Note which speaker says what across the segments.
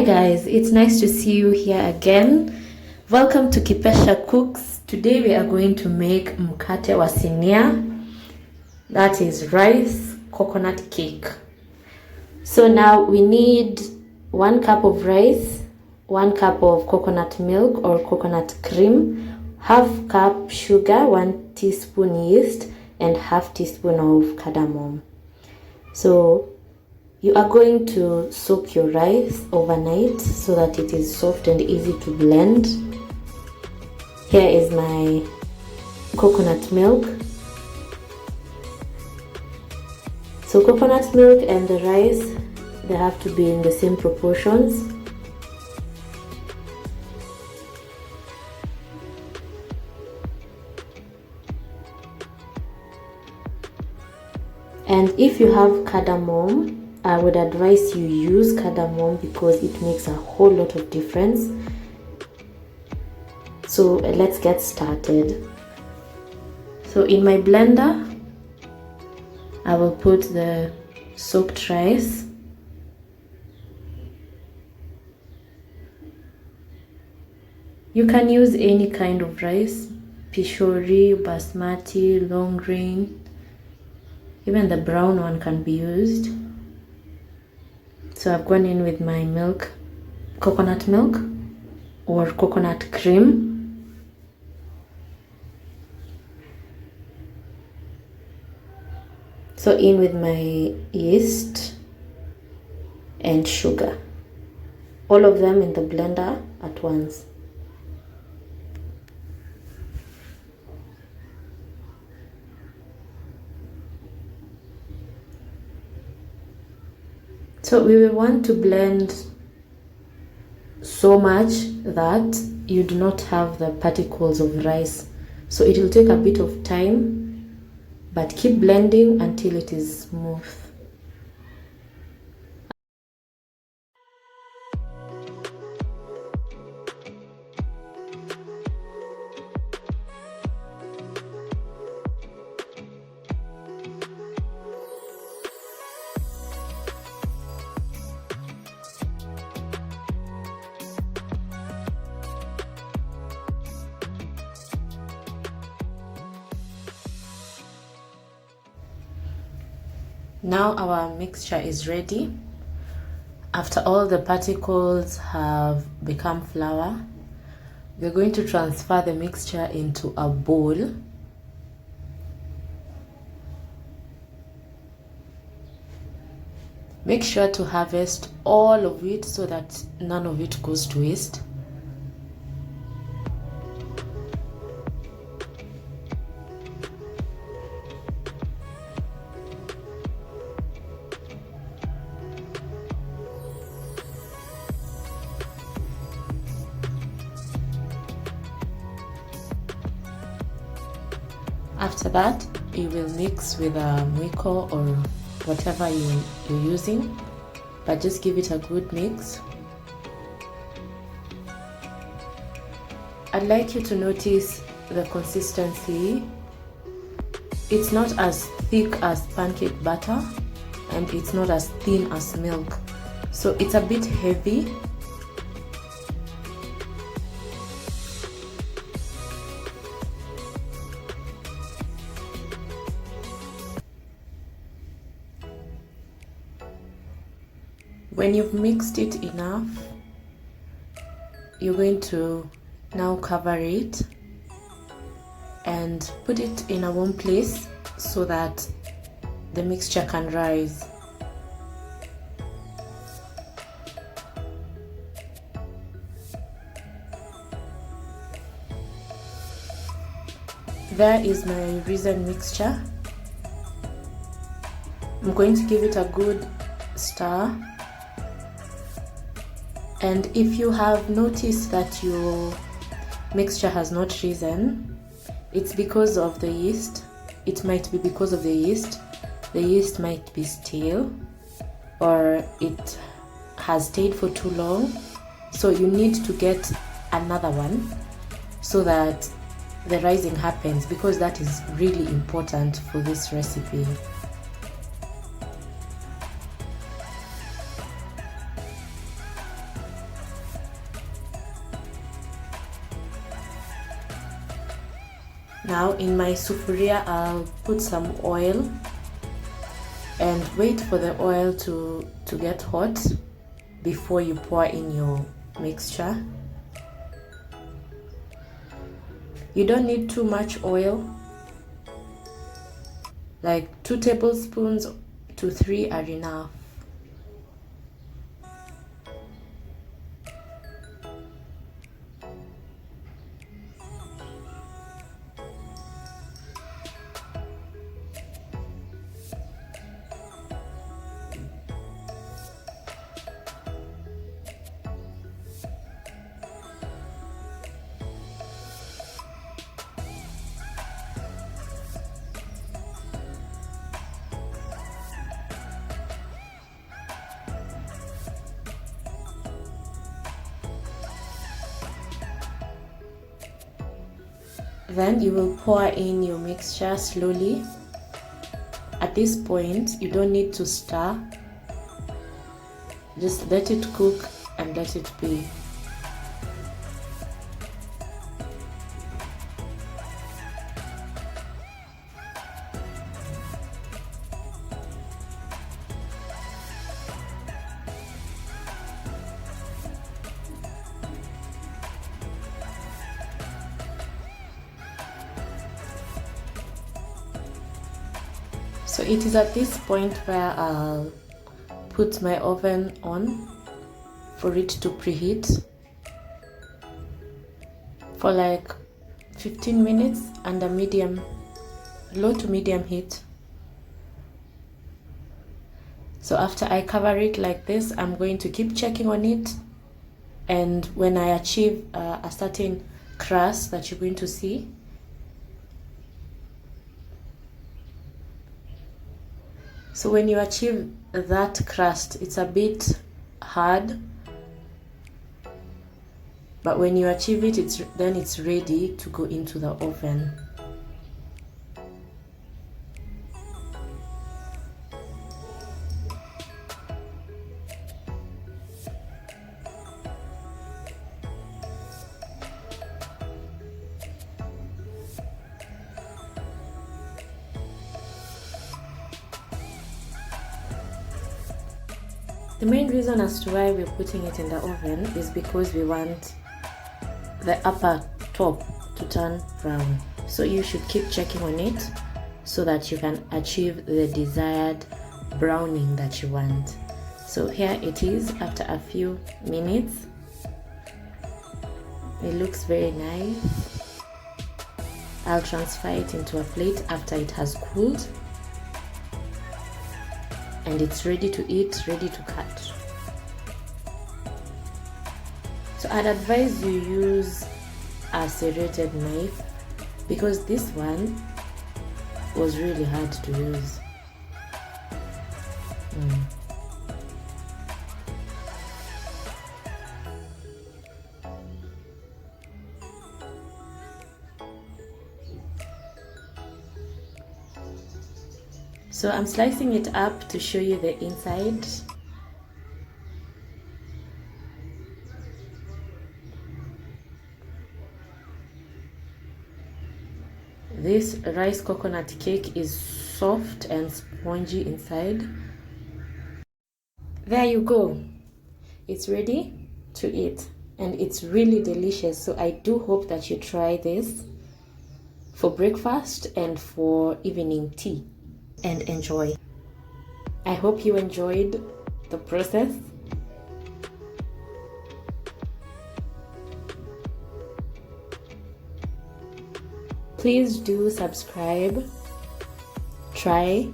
Speaker 1: Hi guys, it's nice to see you here again. Welcome to Kipeshacooks. Today we are going to make Mkate wa Sinia. That is rice coconut cake. So now we need 1 cup of rice, 1 cup of coconut milk or coconut cream, ½ cup sugar, 1 teaspoon yeast, and ½ teaspoon of cardamom. So you are going to soak your rice overnight so that it is soft and easy to blend. Here is my coconut milk. So coconut milk and the rice, they have to be in the same proportions. And if you have cardamom, I would advise you use cardamom because it makes a whole lot of difference. So let's get started. So in my blender, I will put the soaked rice. You can use any kind of rice, pishori, basmati, long grain, even the brown one can be used. So I've gone in with my milk, coconut milk or coconut cream. So in with my yeast and sugar. All of them in the blender at once. So we will want to blend so much that you do not have the particles of rice. So it will take a bit of time, but keep blending until it is smooth. Now our mixture is ready. After all the particles have become flour, we're going to transfer the mixture into a bowl. Make sure to harvest all of it so that none of it goes to waste. After that, you will mix with a mwiko or whatever you're using, but just give it a good mix. I'd like you to notice the consistency. It's not as thick as pancake batter and it's not as thin as milk. So it's a bit heavy. When you've mixed it enough, you're going to now cover it and put it in a warm place so that the mixture can rise. There is my risen mixture. I'm going to give it a good stir. And if you have noticed that your mixture has not risen, it's because of the yeast. It might be because of the yeast. The yeast might be stale or it has stayed for too long. So you need to get another one so that the rising happens, because that is really important for this recipe. Now in my sufuria, I'll put some oil and wait for the oil to get hot before you pour in your mixture. You don't need too much oil, like 2 tablespoons to 3 are enough. Then you will pour in your mixture slowly. At this point, you don't need to stir. Just let it cook and let it be. So it is at this point where I'll put my oven on for it to preheat for like 15 minutes under low to medium heat. So after I cover it like this, I'm going to keep checking on it, and when I achieve a certain crust that you're going to see, so when you achieve that crust, it's a bit hard, but when you achieve it, then it's ready to go into the oven. The main reason as to why we're putting it in the oven is because we want the upper top to turn brown. So you should keep checking on it so that you can achieve the desired browning that you want. So here it is after a few minutes. It looks very nice. I'll transfer it into a plate after it has cooled. And it's ready to eat, ready to cut. So I'd advise you use a serrated knife because this one was really hard to use. So I'm slicing it up to show you the inside. This rice coconut cake is soft and spongy inside. There you go. It's ready to eat and it's really delicious. So I do hope that you try this for breakfast and for evening tea and enjoy. I hope you enjoyed the process. Please do subscribe, try,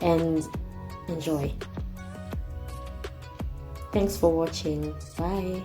Speaker 1: and enjoy. Thanks for watching. Bye.